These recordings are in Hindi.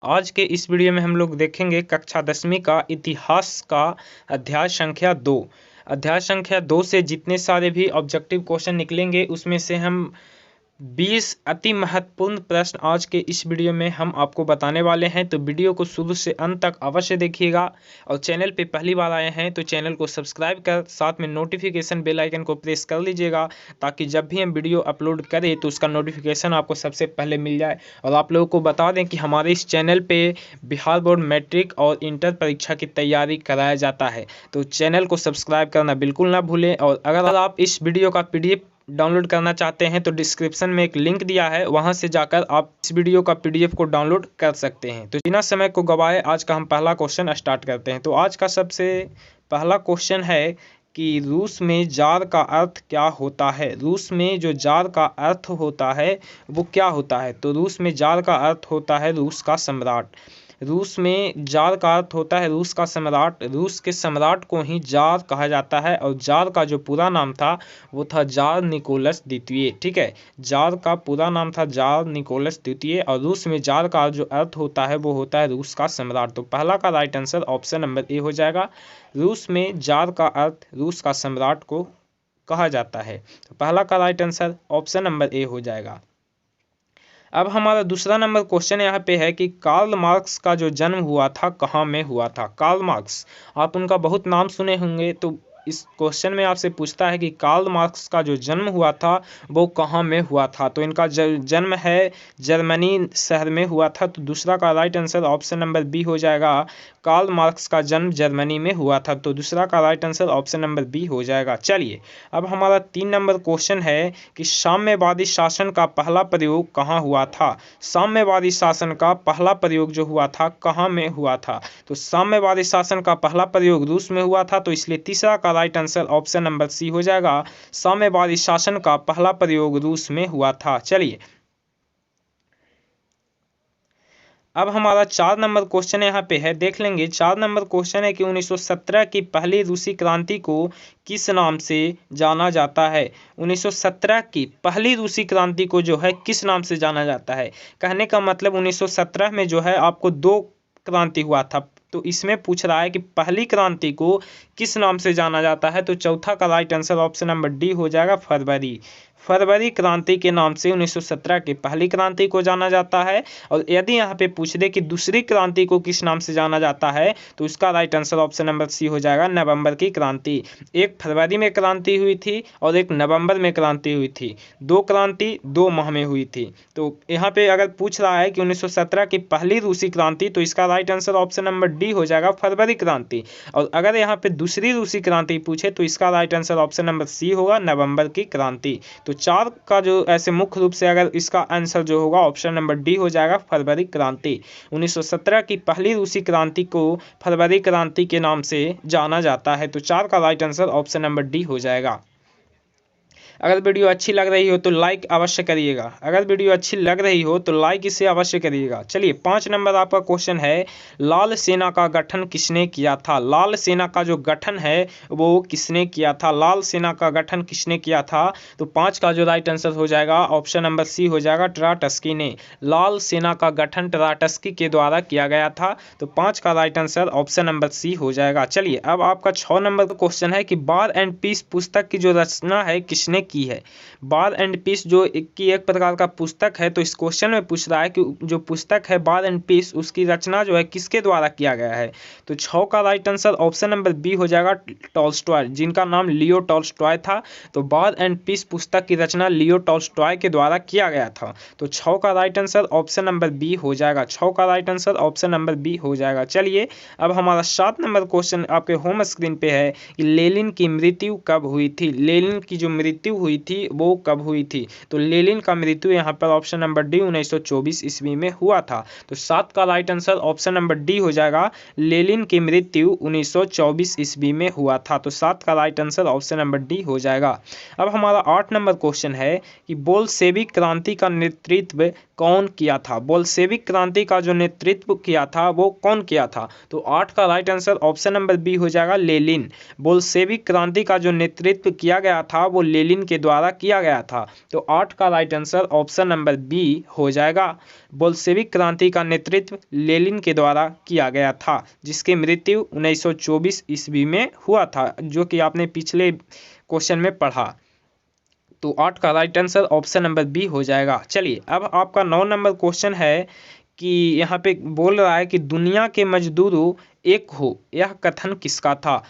आज के इस वीडियो में हम लोग देखेंगे कक्षा 10वीं का इतिहास का अध्याय संख्या 2। अध्याय संख्या 2 से जितने सारे भी ऑब्जेक्टिव क्वेश्चन निकलेंगे उसमें से हम 20 अति महत्वपूर्ण प्रश्न आज के इस वीडियो में हम आपको बताने वाले हैं। तो वीडियो को शुरू से अंत तक अवश्य देखिएगा और चैनल पे पहली बार आए हैं तो चैनल को सब्सक्राइब कर साथ में नोटिफिकेशन बेल आइकन को प्रेस कर लीजिएगा, ताकि जब भी हम वीडियो अपलोड करें तो उसका नोटिफिकेशन आपको सबसे पहले मिल जाए। और आप लोगों को बता दें कि हमारे इस चैनल पे बिहार बोर्ड मैट्रिक और इंटर परीक्षा की तैयारी कराया जाता है, तो चैनल को सब्सक्राइब करना बिल्कुल ना भूलें। और अगर आप इस वीडियो का PDF डाउनलोड करना चाहते हैं तो डिस्क्रिप्शन में एक लिंक दिया है, वहां से जाकर आप इस वीडियो का PDF को डाउनलोड कर सकते हैं। तो बिना समय को गवाए आज का हम पहला क्वेश्चन स्टार्ट करते हैं। तो आज का सबसे पहला क्वेश्चन है कि रूस में जार का अर्थ क्या होता है। रूस में जो जार का अर्थ होता है वो क्या होता है। तो रूस में जार का अर्थ होता है रूस का सम्राट। रूस में जार का अर्थ होता है रूस का सम्राट। रूस के सम्राट को ही जार कहा जाता है और जार का जो पूरा नाम था वो था जार निकोलस द्वितीय। ठीक है, जार का पूरा नाम था जार निकोलस द्वितीय। और रूस में जार का जो अर्थ होता है वो होता है रूस का सम्राट। तो पहला का right answer option number A हो जाएगा। रूस में जार का अर्थ रूस का सम्राट को कहा जाता है। तो पहला का right answer option number A हो जाएगा। अब हमारा दूसरा नंबर क्वेश्चन यहाँ पे है कि कार्ल मार्क्स का जो जन्म हुआ था कहाँ में हुआ था। कार्ल मार्क्स, आप उनका बहुत नाम सुने होंगे। तो इस क्वेश्चन में आपसे पूछता है कि कार्ल मार्क्स का जो जन्म हुआ था वो कहाँ में हुआ था। तो इनका जन्म है जर्मनी शहर में हुआ था। तो दूसरा का right answer option number B हो जाएगा। कार्ल मार्क्स का जन्म जर्मनी में हुआ था। तो दूसरा का right answer option number B हो जाएगा। चलिए अब हमारा 3 नंबर क्वेश्चन है कि साम्यवादी शासन का पहला प्रयोग कहाँ हुआ था। साम्यवादी शासन का पहला प्रयोग जो हुआ था कहाँ में हुआ था। तो साम्यवादी शासन का पहला प्रयोग रूस में हुआ था। तो इसलिए तीसरा का right answer option number C हो जाएगा। साम्यवादी शासन का पहला प्रयोग रूस में हुआ था। चलिए अब हमारा 4 नंबर क्वेश्चन यहाँ पे है, देख लेंगे। 4 नंबर क्वेश्चन है कि 1917 की पहली रूसी क्रांति को किस नाम से जाना जाता है। 1917 की पहली रूसी क्रांति को जो है किस नाम से जाना जाता है। कहने का मतलब 1917 में जो है आपको 2 क्रांति हुआ था। तो इसमें पूछ रहा है कि पहली क्रांति को किस नाम से जाना जाता है। तो चौथा का right answer option number D हो जाएगा, फरवरी। फरवरी क्रांति के नाम से 1917 की पहली क्रांति को जाना जाता है। और यदि यहाँ पे पूछ दे कि दूसरी क्रांति को किस नाम से जाना जाता है तो इसका right answer option number C हो जाएगा, नवंबर की क्रांति। एक फरवरी में क्रांति हुई थी और एक नवंबर में क्रांति हुई थी। 2 क्रांति 2 माह में हुई थी। तो यहाँ पे अगर पूछ रहा है कि 1917 की पहली रूसी क्रांति, तो इसका right answer option number D हो जाएगा, फरवरी क्रांति। और अगर यहाँ पे दूसरी रूसी क्रांति पूछे तो इसका right answer option number C होगा, नवंबर की क्रांति। तो 4 का जो ऐसे मुख्य रूप से अगर इसका आंसर जो होगा ऑप्शन नंबर डी हो जाएगा, फरवरी क्रांति। 1917 की पहली रूसी क्रांति को फरवरी क्रांति के नाम से जाना जाता है। तो 4 का right answer option number D हो जाएगा। अगर वीडियो अच्छी लग रही हो तो लाइक अवश्य करिएगा। अगर वीडियो अच्छी लग रही हो तो लाइक इसे अवश्य करिएगा। चलिए 5 नंबर आपका क्वेश्चन है, लाल सेना का गठन किसने किया था। लाल सेना का जो गठन है वो किसने किया था। लाल सेना का गठन किसने किया था। तो 5 का जो राइट आंसर हो जाएगा ऑप्शन नंबर सी हो जाएगा, ट्राटस्की ने। लाल सेना का गठन ट्राटस्की के द्वारा किया गया था। तो 5 का right answer option number C हो जाएगा। चलिए अब आपका 6 नंबर का क्वेश्चन है कि वार एंड पीस पुस्तक की जो रचना है किसने की है। वार एंड पीस जो एक प्रकार का पुस्तक है। तो इस क्वेश्चन में पूछ रहा है कि जो पुस्तक है वार एंड पीस उसकी रचना जो है किसके द्वारा किया गया है। तो 6 का right answer option number B हो जाएगा, टॉल्स्टॉय, जिनका नाम लियो टॉल्स्टॉय था। तो वार एंड पीस पुस्तक की रचना लियो टॉल्स्टॉय के द्वारा किया गया था। तो 6 का right answer option number B हो जाएगा। 6 का right answer option number B हो जाएगा। चलिए अब हमारा 7 नंबर क्वेश्चन आपके होम स्क्रीन पे है कि लेनिन की मृत्यु कब हुई थी। लेनिन की जो मृत्यु हुई थी वो कब हुई थी। तो लेनिन का मृत्यु यहाँ पर ऑप्शन नंबर डी 1924 ईस्वी में हुआ था। तो 7 का right answer option number D हो जाएगा, लेनिन की मृत्यु 1924 ईस्वी में हुआ था। तो 7 का right answer option number D हो जाएगा। अब हमारा 8 नंबर क्वेश्चन है कि बोल्शेविक क्रांति का नेतृत्व कौन किया था। बोल्शेविक क्रांति का जो नेतृत्व किया था वो कौन किया था। तो 8 का right answer option number B हो जाएगा, लेनिन। बोल्शेविक क्रांति का जो नेतृत्व किया गया था वो लेनिन लेनिन के द्वारा किया गया था? तो 8 का right answer option number B हो जाएगा। बोल्शेविक क्रांति का नेतृत्व लेनिन के द्वारा किया गया था, जिसकी मृत्यु 1924 ईस्वी में हुआ था, जो कि आपने पिछले क्वेश्चन में पढ़ा। तो 8 का right answer option number B हो जाएगा। चलिए अब आपका 9 नंबर क्वेश्चन है कि यहाँ पे बोल रहा है कि दुनिया के मजदूरों एक हो, यह कथन किसका था?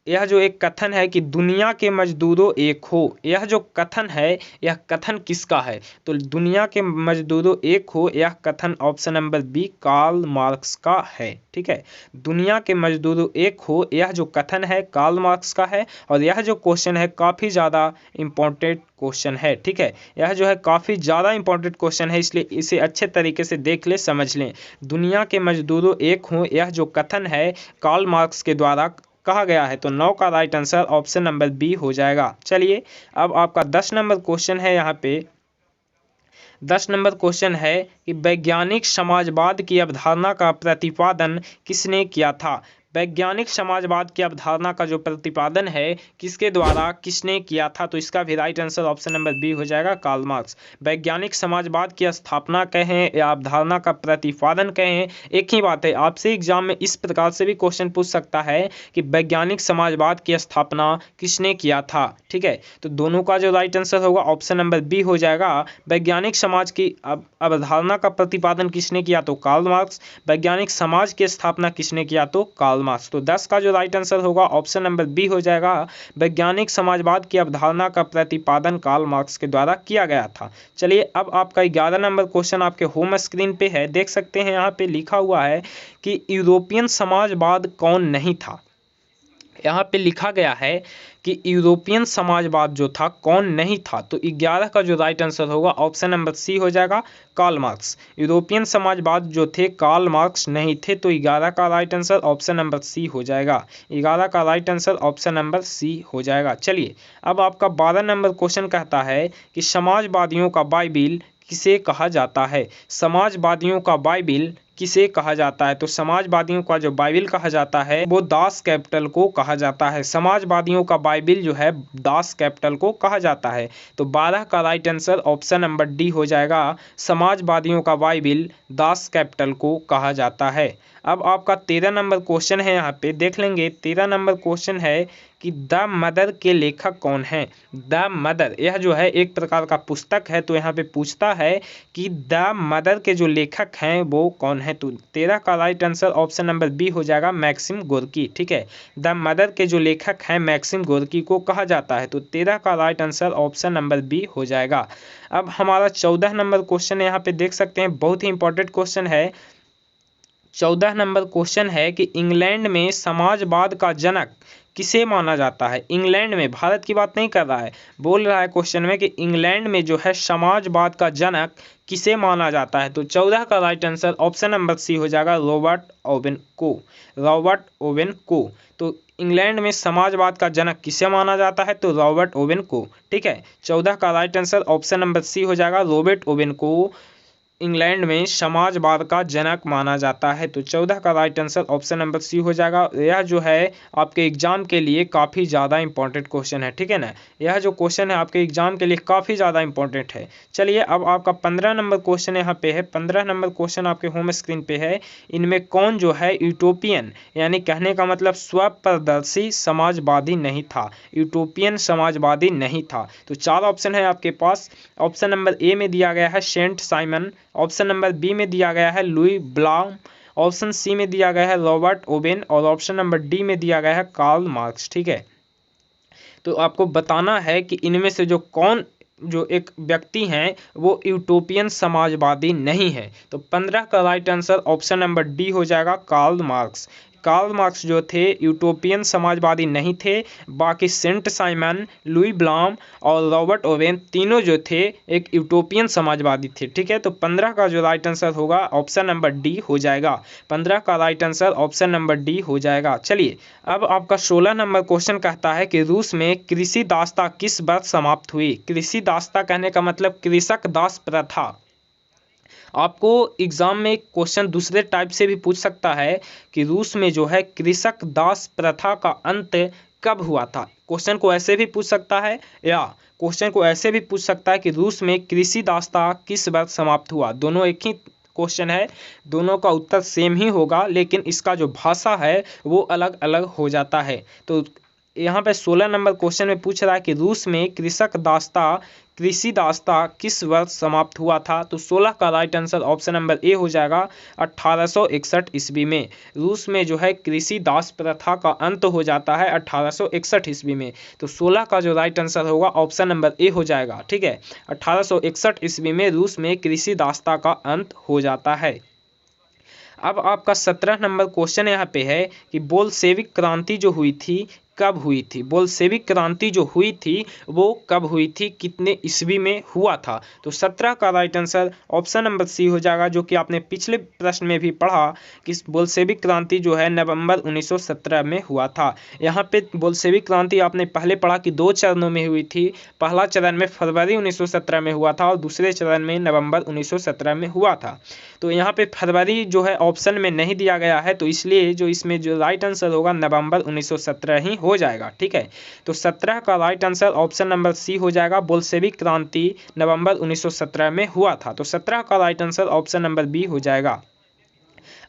यह जो एक कथन है कि दुनिया के मजदूरों एक हो, यह जो कथन है यह कथन किसका है? तो दुनिया के मजदूरों एक हो, यह कथन option number B Karl Marx का है। ठीक है, दुनिया के मजदूरों एक हो, यह जो कथन है कार्ल मार्क्स का है। और यह जो क्वेश्चन है काफ़ी ज़्यादा इम्पोर्टेंट क्वेश्चन है। ठीक है, यह जो है काफ़ी ज़्यादा इंपॉर्टेंट क्वेश्चन है, इसलिए इसे अच्छे तरीके से देख ले, समझ लें। दुनिया के मजदूरों एक हों, यह जो कथन है कार्ल मार्क्स के द्वारा कहा गया है। तो 9 का right answer option number B हो जाएगा। चलिए अब आपका 10 नंबर क्वेश्चन है। यहाँ पे 10 नंबर क्वेश्चन है कि वैज्ञानिक समाजवाद की अवधारणा का प्रतिपादन किसने किया था? वैज्ञानिक समाजवाद की अवधारणा का जो प्रतिपादन है किसके द्वारा किसने किया था? तो इसका भी right answer option number B हो जाएगा, कार्ल मार्क्स। वैज्ञानिक समाजवाद की स्थापना कहें या अवधारणा का प्रतिपादन कहें, एक ही बात है। आपसे एग्जाम में इस प्रकार से भी क्वेश्चन पूछ सकता है कि वैज्ञानिक समाजवाद की स्थापना किसने किया था। ठीक है, तो दोनों का जो राइट आंसर होगा ऑप्शन नंबर बी हो जाएगा। वैज्ञानिक समाज की अवधारणा का प्रतिपादन किसने किया? तो कार्ल मार्क्स। वैज्ञानिक समाज की स्थापना किसने किया? तो कार्ल मार्क्स। तो 10 का जो राइट आंसर होगा ऑप्शन नंबर बी हो जाएगा। वैज्ञानिक समाजवाद की अवधारणा का प्रतिपादन कार्ल मार्क्स के द्वारा किया गया था। चलिए अब आपका 11 नंबर क्वेश्चन आपके होम स्क्रीन पे है, देख सकते हैं। यहाँ पे लिखा हुआ है कि यूरोपियन समाजवाद कौन नहीं था। यहाँ पे लिखा गया है कि यूरोपियन समाजवाद जो था कौन नहीं था। तो 11 का जो राइट आंसर होगा ऑप्शन नंबर सी हो जाएगा, कार्ल मार्क्स। यूरोपियन समाजवाद जो थे कार्ल मार्क्स नहीं थे। तो 11 का right answer option number C हो जाएगा। 11 का right answer option number C हो जाएगा। चलिए अब आपका 12 नंबर क्वेश्चन कहता है कि समाजवादियों का बाइबिल किसे कहा जाता है? समाजवादियों का बाइबिल किसे कहा जाता है? तो समाजवादियों का जो बाइबिल कहा जाता है वो दास कैपिटल को कहा जाता है। समाजवादियों का बाइबिल जो है दास कैपिटल को कहा जाता है। तो 12 का right answer option number D हो जाएगा। समाजवादियों का बाइबिल दास कैपिटल को कहा जाता है। अब आपका 13 नंबर क्वेश्चन है, यहाँ पे देख लेंगे। 13 नंबर क्वेश्चन है कि द मदर के लेखक कौन हैं? द मदर यह जो है एक प्रकार का पुस्तक है। तो यहाँ पे पूछता है कि द मदर के जो लेखक हैं वो कौन है? तो 13 का right answer option number B हो जाएगा, मैक्सिम गोर्की। ठीक है, द मदर के जो लेखक हैं मैक्सिम गोर्की को कहा जाता है। तो 13 का right answer option number B हो जाएगा। अब हमारा 14 नंबर क्वेश्चन यहाँ पे देख सकते हैं, बहुत ही इंपॉर्टेंट क्वेश्चन है। 14 नंबर क्वेश्चन है कि इंग्लैंड में समाजवाद का जनक किसे माना जाता है? इंग्लैंड में, भारत की बात नहीं कर रहा है, बोल रहा है क्वेश्चन में कि इंग्लैंड में जो है समाजवाद का जनक किसे माना जाता है? तो 14 का right answer option number C हो जाएगा, रॉबर्ट ओवेन को। रॉबर्ट ओवेन को। तो इंग्लैंड में समाजवाद का जनक किसे माना जाता है? तो रॉबर्ट ओवेन को। ठीक है, 14 का right answer option number C हो जाएगा, रॉबर्ट ओवेन को इंग्लैंड में समाजवाद का जनक माना जाता है। तो 14 का right answer option number C हो जाएगा। यह जो है आपके एग्जाम के लिए काफ़ी ज़्यादा इंपॉर्टेंट क्वेश्चन है। ठीक है ना, यह जो क्वेश्चन है आपके एग्जाम के लिए काफ़ी ज़्यादा इंपॉर्टेंट है। चलिए अब आपका 15 नंबर क्वेश्चन यहाँ पे है। 15 नंबर क्वेश्चन आपके होम स्क्रीन पे है। इनमें कौन जो है यूटोपियन, यानी कहने का मतलब स्वप्रदर्शी समाजवादी नहीं था? यूटोपियन समाजवादी नहीं था। तो 4 ऑप्शन है आपके पास। ऑप्शन नंबर ए में दिया गया है Saint Simon, option number B में दिया गया है लुई ब्लाउम, ऑप्शन सी में दिया गया है रॉबर्ट ओवेन और ऑप्शन नंबर डी में दिया गया है कार्ल मार्क्स। ठीक है, तो आपको बताना है कि इनमें से जो एक व्यक्ति हैं वो यूटोपियन समाजवादी नहीं है। तो 15 का right answer option number D हो जाएगा, कार्ल मार्क्स। कार्ल मार्क्स जो थे यूटोपियन समाजवादी नहीं थे। बाकी सेंट साइमन, लुई ब्लाउम और रॉबर्ट ओवेन तीनों जो थे एक यूटोपियन समाजवादी थे। ठीक है, तो 15 का जो राइट आंसर होगा ऑप्शन नंबर डी हो जाएगा। 15 का right answer option number D हो जाएगा। चलिए अब आपका 16 नंबर क्वेश्चन कहता है कि रूस में कृषि दासता किस वर्ष समाप्त हुई? कृषि दासता कहने का मतलब कृषक दास प्रथा। आपको एग्जाम में क्वेश्चन दूसरे टाइप से भी पूछ सकता है कि रूस में जो है कृषक दास प्रथा का अंत कब हुआ था? क्वेश्चन को ऐसे भी पूछ सकता है या क्वेश्चन को ऐसे भी पूछ सकता है कि रूस में कृषि दास्ता किस वर्ष समाप्त हुआ। दोनों एक ही क्वेश्चन है, दोनों का उत्तर सेम ही होगा, लेकिन इसका जो भाषा है वो अलग अलग हो जाता है। तो यहाँ पे 16 नंबर क्वेश्चन में पूछ रहा है कि रूस में कृषि दास्ता किस वर्ष समाप्त हुआ था। तो 16 का right answer option number A हो जाएगा 1861 ईस्वी में। रूस में जो है कृषि दास प्रथा का अंत हो जाता है 1861 ईस्वी में। तो 16 का जो राइट आंसर होगा ऑप्शन नंबर ए हो जाएगा। ठीक है, 1861 ईस्वी में रूस में कृषि दास्ता का अंत हो जाता है। अब आपका 17 नंबर क्वेश्चन यहाँ पे है कि बोल्शेविक क्रांति जो हुई थी कब हुई थी। बोल्शेविक क्रांति जो हुई थी वो कब हुई थी, कितने ईस्वी में हुआ था। तो 17 का right answer option number C हो जाएगा, जो कि आपने पिछले प्रश्न में भी पढ़ा कि बोल्शेविक क्रांति जो है नवंबर 1917 में हुआ था। यहाँ पे बोल्शेविक क्रांति आपने पहले पढ़ा कि 2 चरणों में हुई थी। पहला चरण में फरवरी 1917 में हुआ था और दूसरे चरण में नवंबर 1917 में हुआ था। तो यहाँ पे फरवरी जो है ऑप्शन में नहीं दिया गया है, तो इसलिए जो इसमें जो राइट आंसर होगा नवंबर 1917 ही हो जाएगा। ठीक है, तो 17 का right answer option number C हो जाएगा, बोल्शेविक क्रांति नवंबर 1917 में हुआ था। तो 17 का right answer option number B हो जाएगा।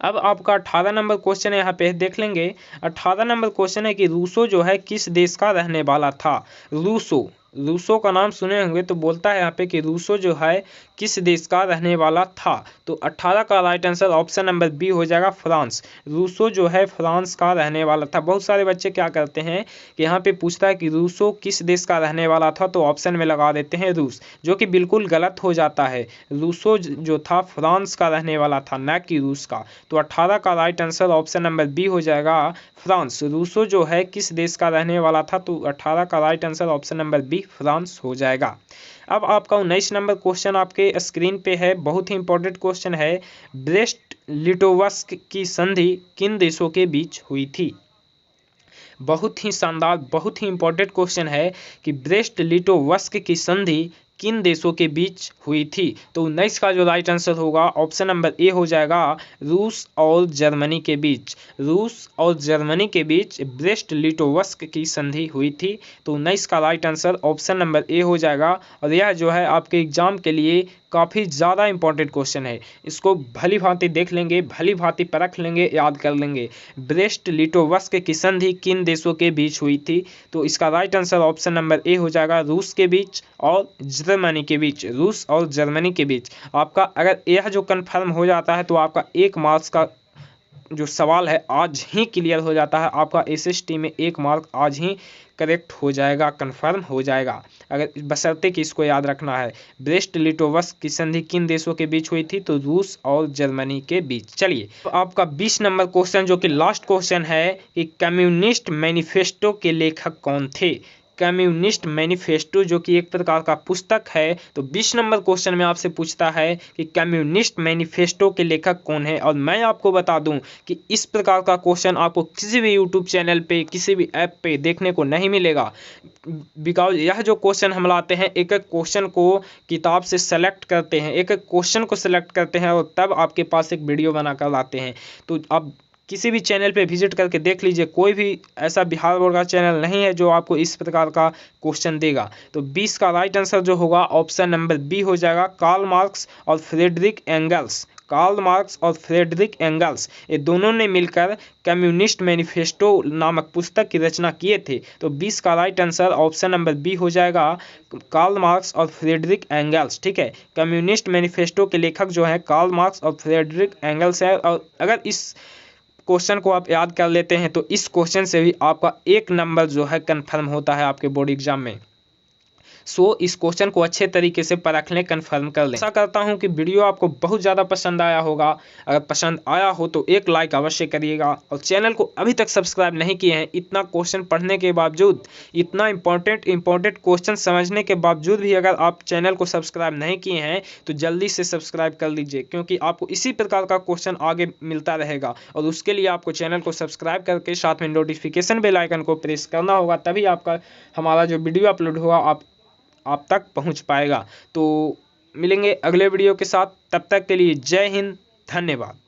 अब आपका 18 नंबर क्वेश्चन है, यहाँ पे देख लेंगे। 18 नंबर क्वेश्चन है कि रूसो जो है किस देश का रहने वाला था। रूसो का नाम सुने होंगे, तो बोलता है यहाँ पे कि रूसो जो है किस देश का रहने वाला था। तो 18 का right answer option number B हो जाएगा, फ्रांस। रूसो जो है फ्रांस का रहने वाला था। बहुत सारे बच्चे क्या करते हैं कि यहाँ पे पूछता है कि रूसो किस देश का रहने वाला था, तो ऑप्शन में लगा देते हैं रूस, जो कि बिल्कुल गलत हो जाता है। रूसो जो था फ्रांस का रहने वाला था, न कि रूस का। तो 18 का right answer option number B हो जाएगा, फ्रांस। रूसो जो है किस देश का रहने वाला था, तो 18 का right answer option number B France हो जाएगा। अब आपका 19 नंबर क्वेश्चन आपके स्क्रीन पे है, बहुत ही इंपॉर्टेंट क्वेश्चन है। ब्रेस्ट लिटोवस्क की संधि किन देशों के बीच हुई थी। बहुत ही शानदार, बहुत ही इंपॉर्टेंट क्वेश्चन है कि ब्रेस्ट लिटोवस्क की संधि किन देशों के बीच हुई थी। तो 19 का जो राइट आंसर होगा ऑप्शन नंबर ए हो जाएगा, रूस और जर्मनी के बीच। रूस और जर्मनी के बीच ब्रेस्ट लिटोवस्क की संधि हुई थी। तो 19 का right answer option number A हो जाएगा। और यह जो है आपके एग्जाम के लिए काफ़ी ज़्यादा इंपॉर्टेंट क्वेश्चन है। इसको भली भांति देख लेंगे, भली भांति परख लेंगे, याद कर लेंगे। ब्रेस्ट लिटोवस्क की संधि किन देशों के बीच हुई थी। तो इसका right answer option number A हो जाएगा, रूस के बीच और जर्मनी के बीच। रूस और जर्मनी के बीच। आपका अगर यह जो कंफर्म हो जाता है तो आपका 1 मार्क्स का जो सवाल है आज ही क्लियर हो जाता है। आपका एसएसटी में 1 मार्क आज ही करेक्ट हो जाएगा, कंफर्म हो जाएगा, अगर बशर्ते कि इसको याद रखना है। ब्रेस्ट लिटोवस्क की संधि किन देशों के बीच हुई थी, तो रूस और जर्मनी के बीच। चलिए, तो आपका 20 नंबर क्वेश्चन जो कि लास्ट क्वेश्चन है कि कम्युनिस्ट मैनिफेस्टो के लेखक कौन थे। कम्युनिस्ट मैनिफेस्टो जो कि एक प्रकार का पुस्तक है। तो 20 नंबर क्वेश्चन में आपसे पूछता है कि कम्युनिस्ट मैनिफेस्टो के लेखक कौन है। और मैं आपको बता दूं कि इस प्रकार का क्वेश्चन आपको किसी भी यूट्यूब चैनल पे, किसी भी ऐप पे देखने को नहीं मिलेगा। बिकॉज यह जो क्वेश्चन हम लाते हैं, एक एक क्वेश्चन को किताब से सेलेक्ट करते हैं, एक एक क्वेश्चन को सेलेक्ट करते हैं और तब आपके पास एक वीडियो बनाकर लाते हैं। तो आप किसी भी चैनल पे विजिट करके देख लीजिए, कोई भी ऐसा बिहार बोर्ड का चैनल नहीं है जो आपको इस प्रकार का क्वेश्चन देगा। तो 20 का राइट आंसर जो होगा ऑप्शन नंबर बी हो जाएगा, कार्ल मार्क्स और फ्रेडरिक एंगल्स। कार्ल मार्क्स और फ्रेडरिक एंगल्स ये दोनों ने मिलकर कम्युनिस्ट मैनिफेस्टो नामक पुस्तक की रचना किए थे। तो 20 का right answer option number B हो जाएगा, कार्ल मार्क्स और फ्रेडरिक एंगल्स। ठीक है, कम्युनिस्ट मैनिफेस्टो के लेखक जो है कार्ल मार्क्स और फ्रेडरिक एंगल्स है। और अगर इस क्वेश्चन को आप याद कर लेते हैं तो इस क्वेश्चन से भी आपका 1 नंबर जो है कंफर्म होता है आपके बोर्ड एग्जाम में। सो इस क्वेश्चन को अच्छे तरीके से परख लें, कंफर्म कर लें। आशा करता हूं कि वीडियो आपको बहुत ज़्यादा पसंद आया होगा। अगर पसंद आया हो तो एक लाइक अवश्य करिएगा और चैनल को अभी तक सब्सक्राइब नहीं किए हैं। इतना क्वेश्चन पढ़ने के बावजूद, इतना इंपॉर्टेंट क्वेश्चन समझने के बावजूद भी अगर आप चैनल को सब्सक्राइब नहीं किए हैं तो जल्दी से सब्सक्राइब कर लीजिए, क्योंकि आपको इसी प्रकार का क्वेश्चन आगे मिलता रहेगा। और उसके लिए आपको चैनल को सब्सक्राइब करके साथ में नोटिफिकेशन बेल आइकन को प्रेस करना होगा, तभी आपका हमारा जो वीडियो अपलोड होगा आप तक पहुंच पाएगा। तो मिलेंगे अगले वीडियो के साथ, तब तक के लिए जय हिंद, धन्यवाद।